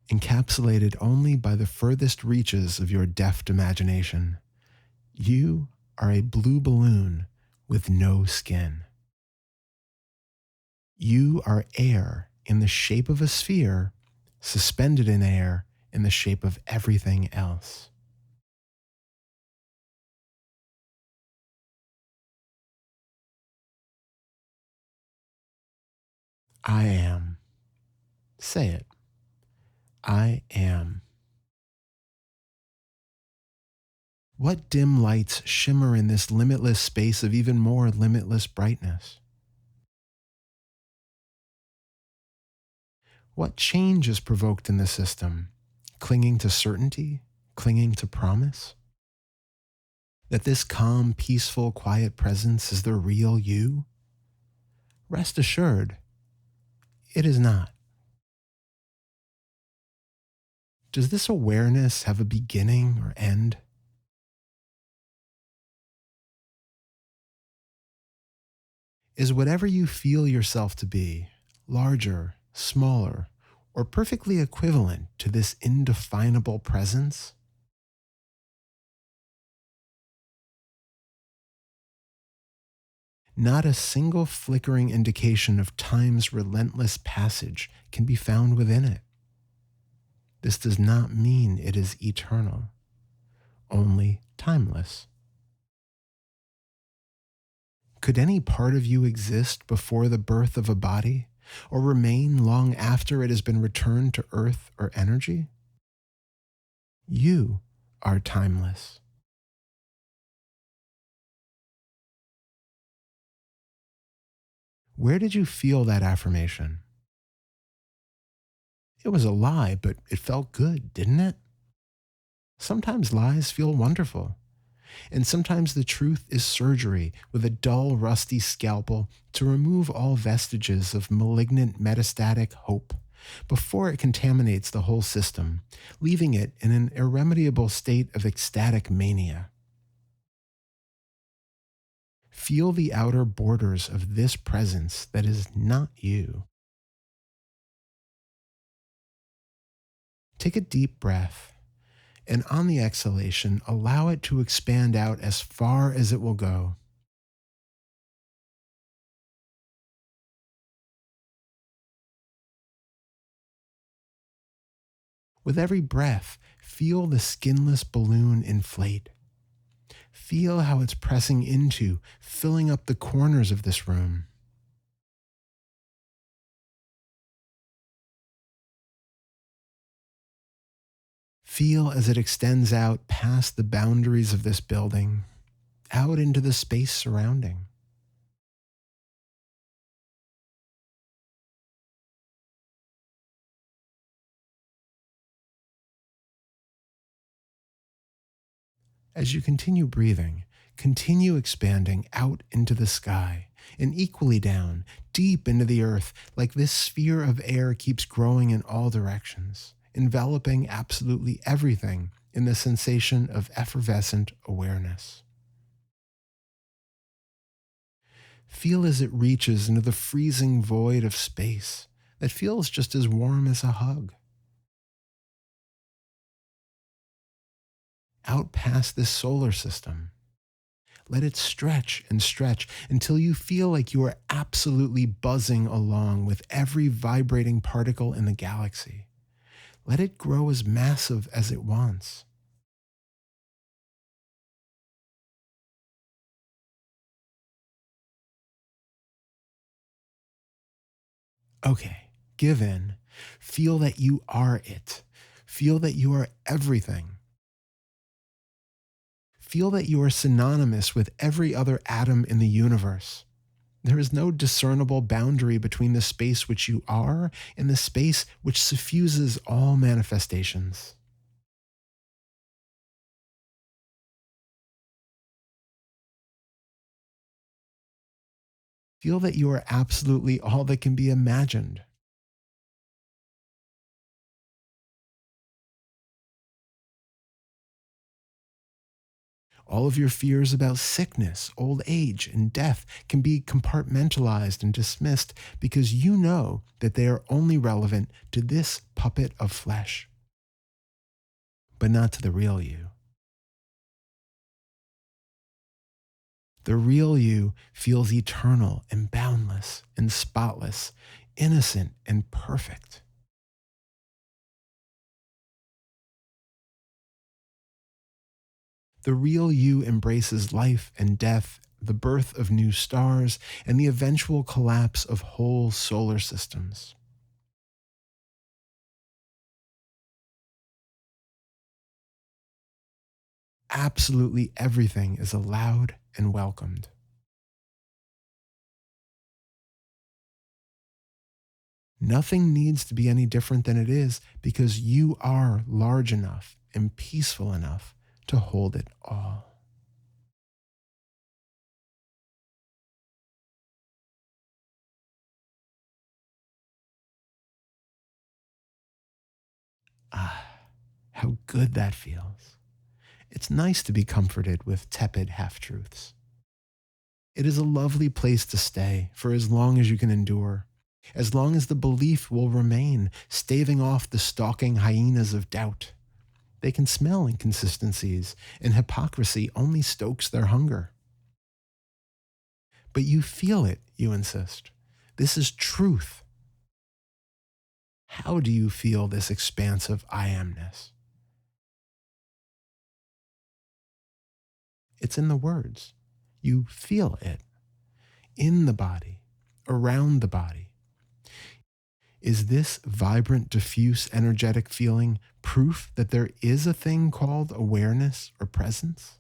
encapsulated only by the furthest reaches of your deft imagination. You are a blue balloon with no skin. You are air in the shape of a sphere, suspended in air in the shape of everything else. I am. Say it. I am. What dim lights shimmer in this limitless space of even more limitless brightness? What change is provoked in the system? Clinging to certainty? Clinging to promise? That this calm, peaceful, quiet presence is the real you? Rest assured, it is not. Does this awareness have a beginning or end? Is whatever you feel yourself to be, larger, smaller, or perfectly equivalent to this indefinable presence? Not a single flickering indication of time's relentless passage can be found within it. This does not mean it is eternal, only timeless. Could any part of you exist before the birth of a body, or remain long after it has been returned to earth or energy? You are timeless. Where did you feel that affirmation? It was a lie, but it felt good, didn't it? Sometimes lies feel wonderful. And sometimes the truth is surgery with a dull, rusty scalpel to remove all vestiges of malignant metastatic hope before it contaminates the whole system, leaving it in an irremediable state of ecstatic mania. Feel the outer borders of this presence that is not you. Take a deep breath, and on the exhalation, allow it to expand out as far as it will go. With every breath, feel the skinless balloon inflate. Feel how it's pressing into, filling up the corners of this room. Feel as it extends out past the boundaries of this building, out into the space surrounding. As you continue breathing, continue expanding out into the sky and equally down, deep into the earth, like this sphere of air keeps growing in all directions, enveloping absolutely everything in the sensation of effervescent awareness. Feel as it reaches into the freezing void of space that feels just as warm as a hug. Out past this solar system. Let it stretch and stretch until you feel like you are absolutely buzzing along with every vibrating particle in the galaxy. Let it grow as massive as it wants. Okay, give in. Feel that you are it. Feel that you are everything. Feel that you are synonymous with every other atom in the universe. There is no discernible boundary between the space which you are and the space which suffuses all manifestations. Feel that you are absolutely all that can be imagined. All of your fears about sickness, old age, and death can be compartmentalized and dismissed because you know that they are only relevant to this puppet of flesh, but not to the real you. The real you feels eternal and boundless and spotless, innocent and perfect. The real you embraces life and death, the birth of new stars, and the eventual collapse of whole solar systems. Absolutely everything is allowed and welcomed. Nothing needs to be any different than it is because you are large enough and peaceful enough to hold it all. Ah, how good that feels. It's nice to be comforted with tepid half truths. It is a lovely place to stay for as long as you can endure, as long as the belief will remain, staving off the stalking hyenas of doubt. They can smell inconsistencies, and hypocrisy only stokes their hunger. But you feel it, you insist. This is truth. How do you feel this expansive I amness? It's in the words. You feel it in the body, around the body. Is this vibrant, diffuse, energetic feeling proof that there is a thing called awareness or presence?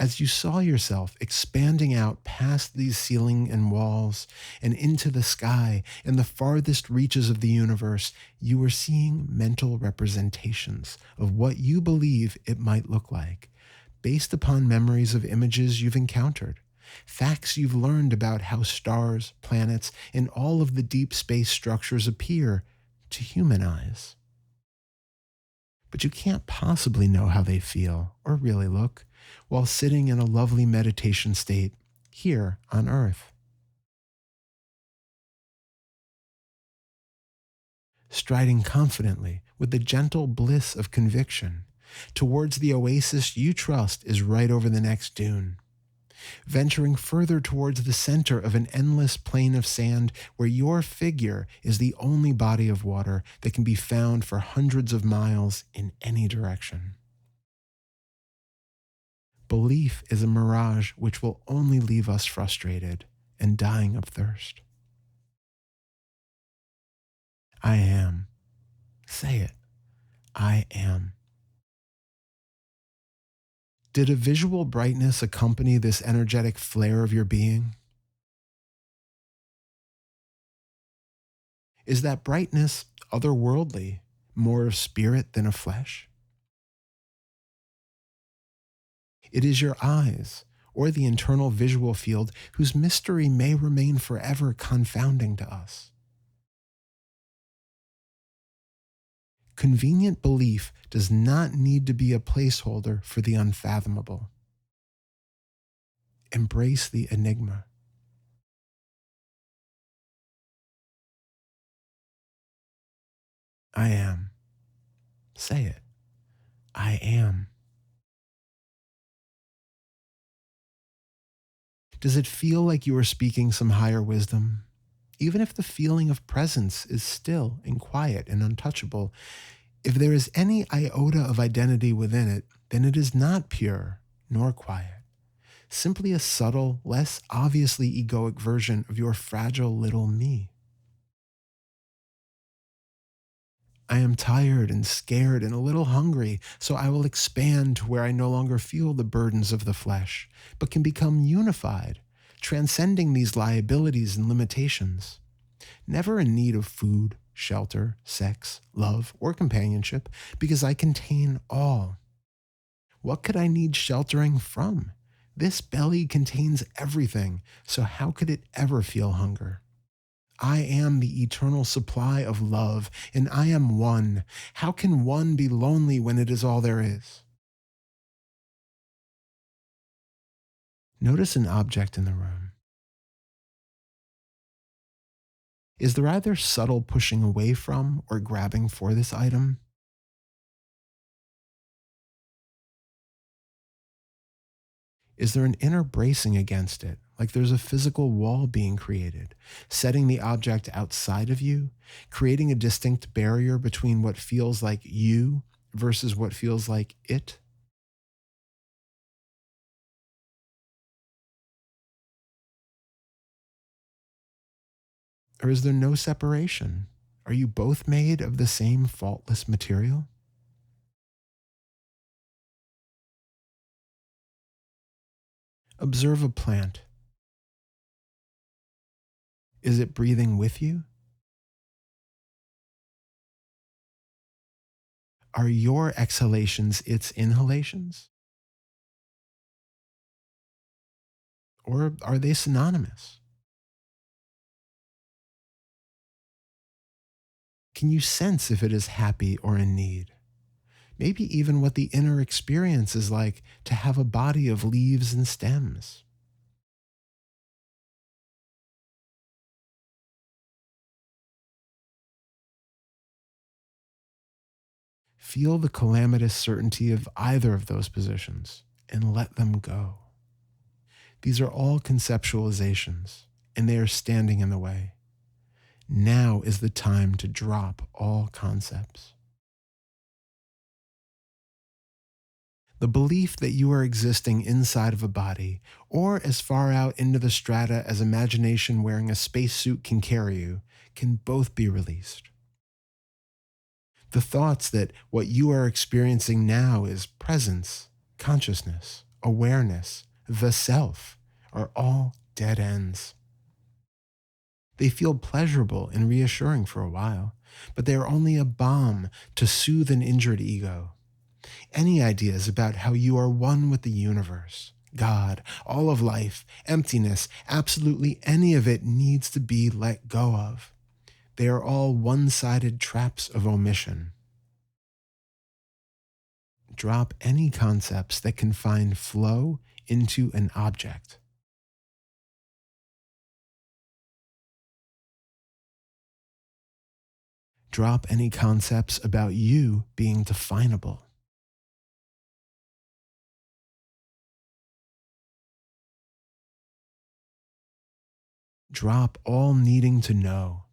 As you saw yourself expanding out past these ceiling and walls and into the sky and the farthest reaches of the universe, you were seeing mental representations of what you believe it might look like, based upon memories of images you've encountered, facts you've learned about how stars, planets, and all of the deep space structures appear to human eyes. But you can't possibly know how they feel or really look while sitting in a lovely meditation state here on Earth. Striding confidently with the gentle bliss of conviction towards the oasis you trust is right over the next dune. Venturing further towards the center of an endless plain of sand where your figure is the only body of water that can be found for hundreds of miles in any direction. Belief is a mirage which will only leave us frustrated and dying of thirst. I am. Say it. I am. Did a visual brightness accompany this energetic flare of your being? Is that brightness otherworldly, more of spirit than of flesh? It is your eyes, or the internal visual field, whose mystery may remain forever confounding to us. Convenient belief does not need to be a placeholder for the unfathomable. Embrace the enigma. I am. Say it. I am. Does it feel like you are speaking some higher wisdom? Even if the feeling of presence is still and quiet and untouchable, if there is any iota of identity within it, then it is not pure nor quiet. Simply a subtle, less obviously egoic version of your fragile little me. I am tired and scared and a little hungry, so I will expand to where I no longer feel the burdens of the flesh, but can become unified, transcending these liabilities and limitations. Never in need of food, shelter, sex, love, or companionship, because I contain all. What could I need sheltering from? This belly contains everything, so how could it ever feel hunger? I am the eternal supply of love, and I am one. How can one be lonely when it is all there is? Notice an object in the room. Is there either subtle pushing away from or grabbing for this item? Is there an inner bracing against it, like there's a physical wall being created, setting the object outside of you, creating a distinct barrier between what feels like you versus what feels like it? Or is there no separation? Are you both made of the same faultless material? Observe a plant. Is it breathing with you? Are your exhalations its inhalations? Or are they synonymous? Can you sense if it is happy or in need? Maybe even what the inner experience is like to have a body of leaves and stems. Feel the calamitous certainty of either of those positions and let them go. These are all conceptualizations, and they are standing in the way. Now is the time to drop all concepts. The belief that you are existing inside of a body, or as far out into the strata as imagination wearing a spacesuit can carry you, can both be released. The thoughts that what you are experiencing now is presence, consciousness, awareness, the self, are all dead ends. They feel pleasurable and reassuring for a while, but they are only a balm to soothe an injured ego. Any ideas about how you are one with the universe, God, all of life, emptiness, absolutely any of it needs to be let go of. They are all one-sided traps of omission. Drop any concepts that can find flow into an object. Drop any concepts about you being definable. Drop all needing to know.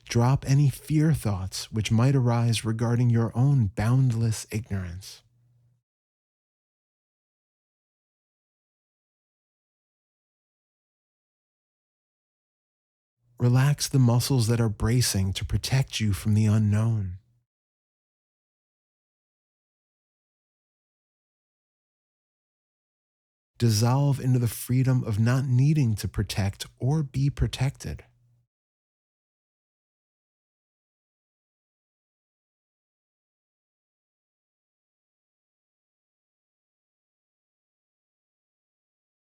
Drop any fear thoughts which might arise regarding your own boundless ignorance. Relax the muscles that are bracing to protect you from the unknown. Dissolve into the freedom of not needing to protect or be protected.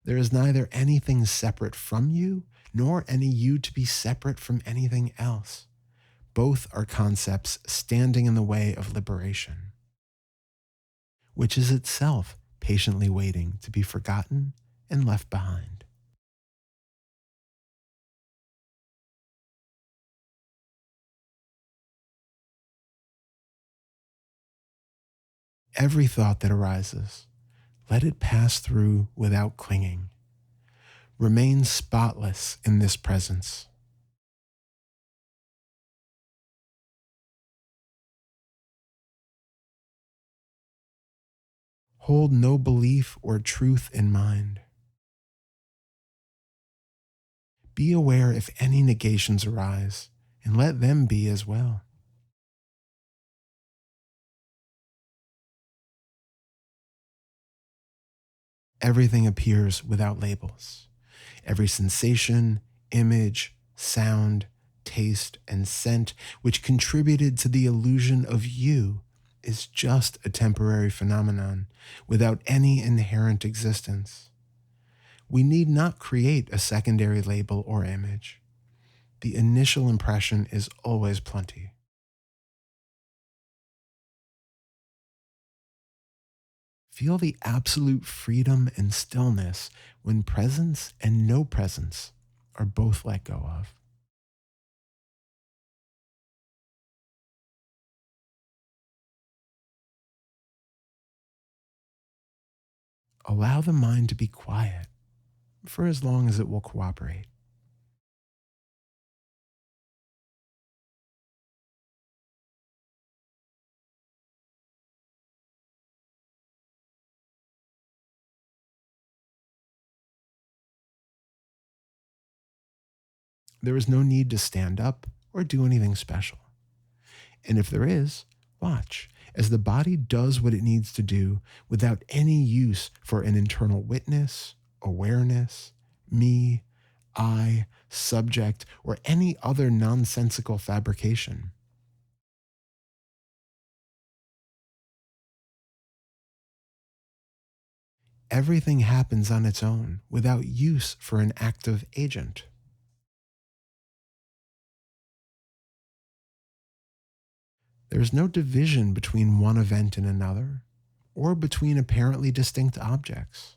There is neither anything separate from you, nor any you to be separate from anything else. Both are concepts standing in the way of liberation, which is itself patiently waiting to be forgotten and left behind. Every thought that arises, let it pass through without clinging. Remain spotless in this presence. Hold no belief or truth in mind. Be aware if any negations arise, and let them be as well. Everything appears without labels. Every sensation, image, sound, taste, and scent which contributed to the illusion of you is just a temporary phenomenon without any inherent existence. We need not create a secondary label or image. The initial impression is always plenty. Feel the absolute freedom and stillness when presence and no presence are both let go of. Allow the mind to be quiet for as long as it will cooperate. There is no need to stand up or do anything special. And if there is, watch as the body does what it needs to do without any use for an internal witness, awareness, me, I, subject, or any other nonsensical fabrication. Everything happens on its own without use for an active agent. There is no division between one event and another, or between apparently distinct objects.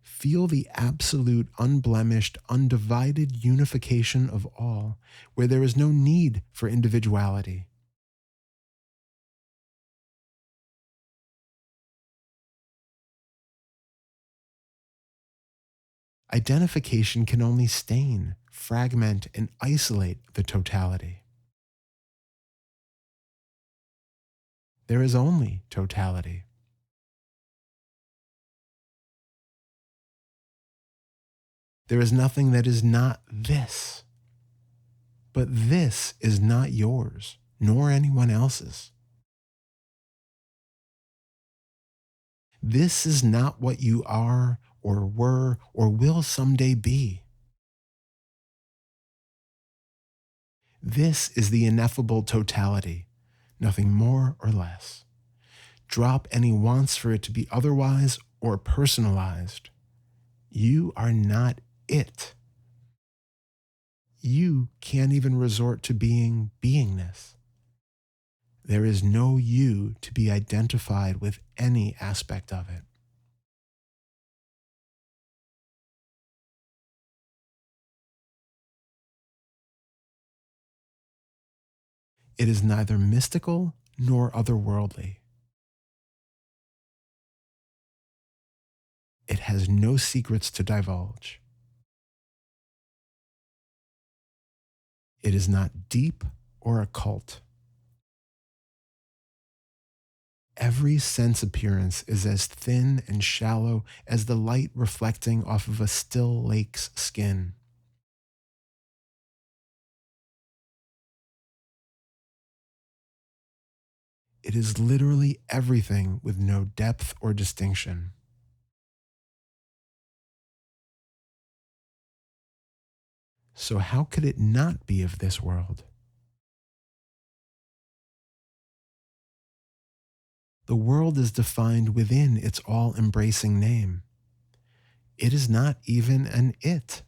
Feel the absolute, unblemished, undivided unification of all, where there is no need for individuality. Identification can only stain, fragment, and isolate the totality. There is only totality. There is nothing that is not this. But this is not yours, nor anyone else's. This is not what you are, or were, or will someday be. This is the ineffable totality, nothing more or less. Drop any wants for it to be otherwise or personalized. You are not it. You can't even resort to being beingness. There is no you to be identified with any aspect of it. It is neither mystical nor otherworldly. It has no secrets to divulge. It is not deep or occult. Every sense appearance is as thin and shallow as the light reflecting off of a still lake's skin. It is literally everything with no depth or distinction. So, how could it not be of this world? The world is defined within its all embracing name. It is not even an it.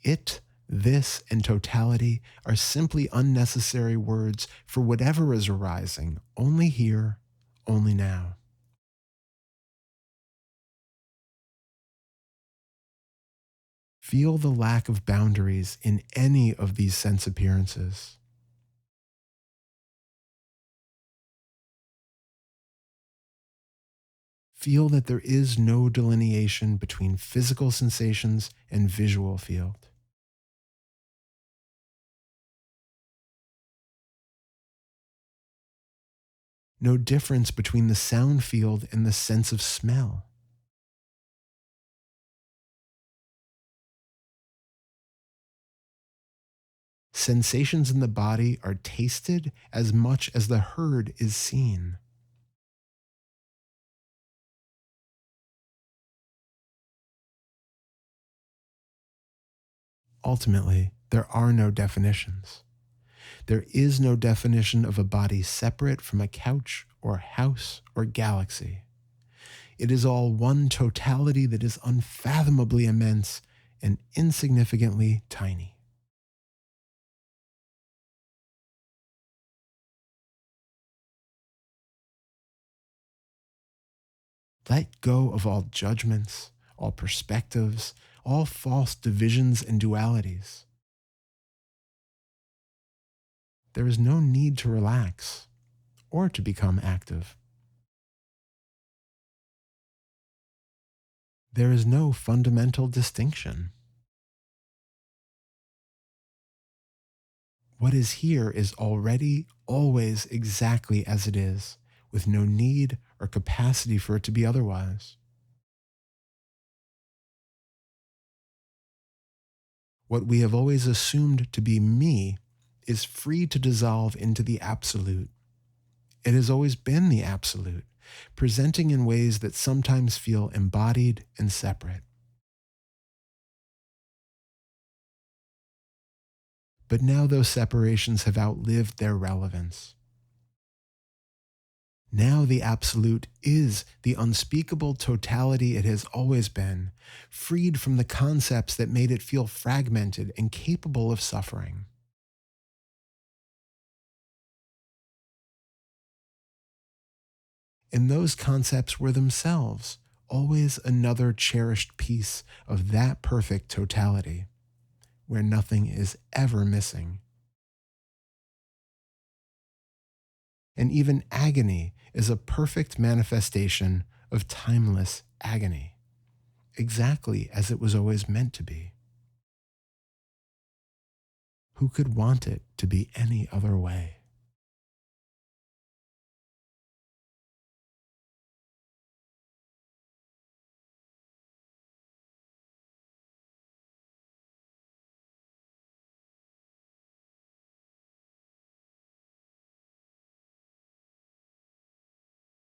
It, this, and totality are simply unnecessary words for whatever is arising, only here, only now. Feel the lack of boundaries in any of these sense appearances. Feel that there is no delineation between physical sensations and visual field. No difference between the sound field and the sense of smell. Sensations in the body are tasted as much as the heard is seen. Ultimately, there are no definitions. There is no definition of a body separate from a couch or house or galaxy. It is all one totality that is unfathomably immense and insignificantly tiny. Let go of all judgments, all perspectives, all false divisions and dualities. There is no need to relax or to become active. There is no fundamental distinction. What is here is already, always exactly as it is, with no need or capacity for it to be otherwise. What we have always assumed to be me is free to dissolve into the absolute. It has always been the absolute, presenting in ways that sometimes feel embodied and separate. But now those separations have outlived their relevance. Now the absolute is the unspeakable totality it has always been, freed from the concepts that made it feel fragmented and capable of suffering. And those concepts were themselves always another cherished piece of that perfect totality, where nothing is ever missing. And even agony is a perfect manifestation of timeless agony, exactly as it was always meant to be. Who could want it to be any other way?